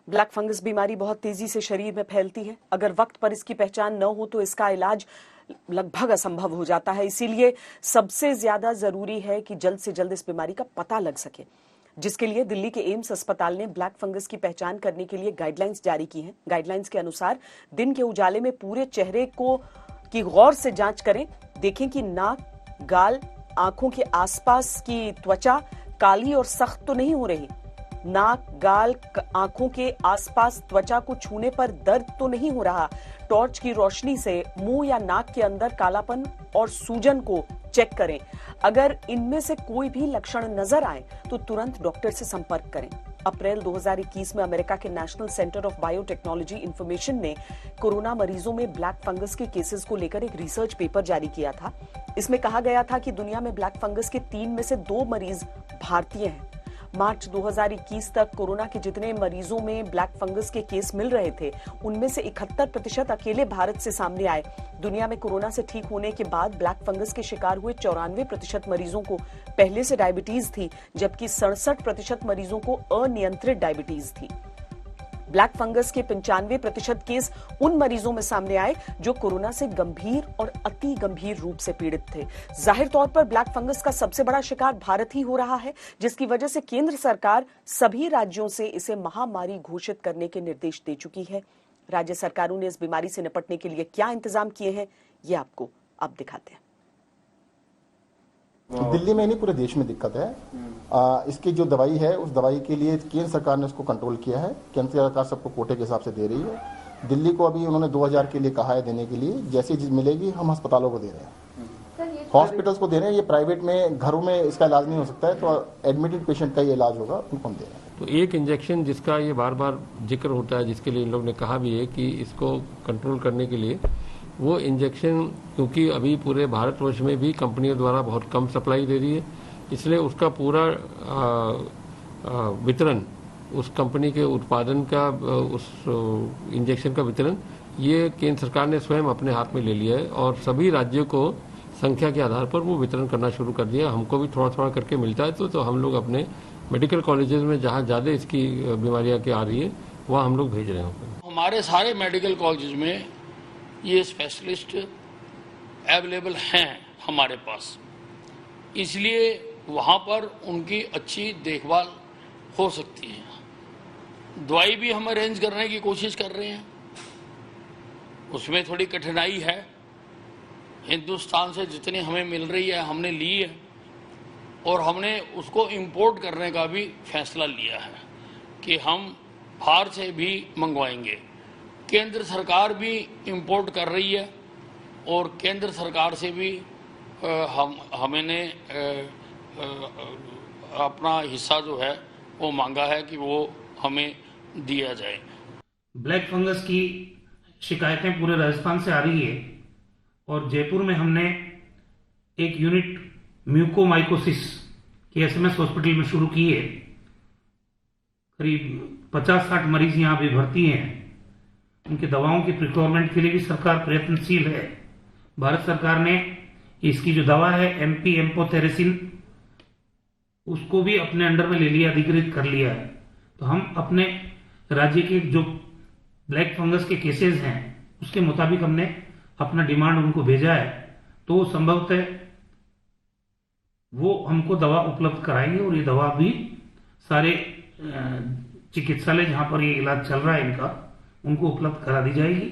Black fungus बीमारी बहुत तेजी से शरीर में फैलती है। अगर वक्त पर इसकी पहचान न हो तो इसका इलाज लगभग असंभव हो जाता है। इसीलिए सबसे ज्यादा जरूरी है कि जल्द से जल्द इस बीमारी का पता लग सके, जिसके लिए दिल्ली के एम्स अस्पताल ने ब्लैक फंगस की पहचान करने के लिए गाइडलाइंस जारी की हैं। गाइडलाइंस के अनुसार दिन के उजाले में पूरे चेहरे की गौर से जांच करें। देखें कि नाक, गाल, आंखों के आसपास की त्वचा काली और सख्त तो नहीं हो रही। नाक, गाल, आंखों के आसपास त्वचा को छूने पर दर्द तो नहीं हो रहा। टॉर्च की रोशनी से मुंह या नाक के अंदर कालापन और सूजन को चेक करें। अगर इनमें से कोई भी लक्षण नजर आए तो तुरंत डॉक्टर से संपर्क करें। अप्रैल 2021 में अमेरिका के national centre of biotechnology information ने कोरोना मरीजों में ब्लैक फंगस के केसेस को लेकर एक रिसर्च पेपर जारी किया था। इसमें कहा गया था कि दुनिया में ब्लैक फंगस के 3 में से 2 मरीज भारतीय हैं। मार्च 2021 तक कोरोना के जितने मरीजों में ब्लैक फंगस के केस मिल रहे थे, उनमें से 71% अकेले भारत से सामने आए। दुनिया में कोरोना से ठीक होने के बाद ब्लैक फंगस के शिकार हुए 94% मरीजों को पहले से डायबिटीज थी, जबकि 67% मरीजों को अनियंत्रित डायबिटीज थी। ब्लैक फंगस के 95% केस उन मरीजों में सामने आए जो कोरोना से गंभीर और अति गंभीर रूप से पीड़ित थे। जाहिर तौर पर ब्लैक फंगस का सबसे बड़ा शिकार भारत ही हो रहा है, जिसकी वजह से केंद्र सरकार सभी राज्यों से इसे महामारी घोषित करने के निर्देश दे चुकी है। राज्य सरकारों ने इस बीमारी से निपटने के लिए क्या इंतजाम किए हैं, ये आपको अब दिखाते हैं। दिल्ली में नहीं, पूरे देश में दिक्कत है। इसकी जो दवाई है, उस दवाई के लिए केंद्र सरकार ने उसको कंट्रोल किया है। केंद्र सरकार सबको कोटे के हिसाब से दे रही है। दिल्ली को अभी उन्होंने 2000 के लिए कहा है देने के लिए। जैसी चीज मिलेगी हम अस्पतालों को दे रहे हैं, हॉस्पिटल्स को दे रहे हैं। ये प्राइवेट में, घरों में इसका इलाज नहीं हो सकता है, तो एडमिटेड पेशेंट का ये इलाज होगा, उनको हम दे रहे हैं। तो एक इंजेक्शन जिसका ये बार बार जिक्र होता है, जिसके लिए इन लोग ने कहा भी है कि इसको कंट्रोल करने के लिए वो इंजेक्शन, क्योंकि अभी पूरे भारतवर्ष में भी कंपनियों द्वारा बहुत कम सप्लाई दे रही है, इसलिए उसका पूरा वितरण, उस कंपनी के उत्पादन का, उस इंजेक्शन का वितरण ये केंद्र सरकार ने स्वयं अपने हाथ में ले लिया है और सभी राज्यों को संख्या के आधार पर वो वितरण करना शुरू कर दिया। हमको भी थोड़ा थोड़ा करके मिलता है, तो हम लोग अपने मेडिकल कॉलेजेस में जहाँ ज़्यादा इसकी बीमारियाँ की आ रही है वहाँ हम लोग भेज रहे हैं। हमारे सारे मेडिकल कॉलेजेस में ये स्पेशलिस्ट अवेलेबल हैं हमारे पास, इसलिए वहाँ पर उनकी अच्छी देखभाल हो सकती है। दवाई भी हम अरेंज करने की कोशिश कर रहे हैं, उसमें थोड़ी कठिनाई है। हिंदुस्तान से जितनी हमें मिल रही है हमने ली है, और हमने उसको इंपोर्ट करने का भी फैसला लिया है कि हम बाहर से भी मंगवाएंगे। केंद्र सरकार भी इंपोर्ट कर रही है और केंद्र सरकार से भी हमने अपना हिस्सा जो है वो मांगा है कि वो हमें दिया जाए। ब्लैक फंगस की शिकायतें पूरे राजस्थान से आ रही है और जयपुर में हमने एक यूनिट म्यूकोमाइकोसिस की एसएमएस हॉस्पिटल में शुरू की है। करीब 50-60 मरीज यहाँ भी भर्ती हैं। उनकी दवाओं की प्रिक्योरमेंट के लिए भी सरकार प्रयत्नशील है। भारत सरकार ने इसकी जो दवा है एमपी एम्पोटेरेसिन, उसको भी अपने अंडर में ले लिया, अधिकृत कर लिया है। तो हम अपने राज्य के जो ब्लैक फंगस के केसेस हैं उसके मुताबिक हमने अपना डिमांड उनको भेजा है, तो संभवतः वो हमको दवा उपलब्ध कराएंगे और ये दवा भी सारे चिकित्सालय जहां पर ये इलाज चल रहा है इनका, उनको उपलब्ध करा दी जाएगी।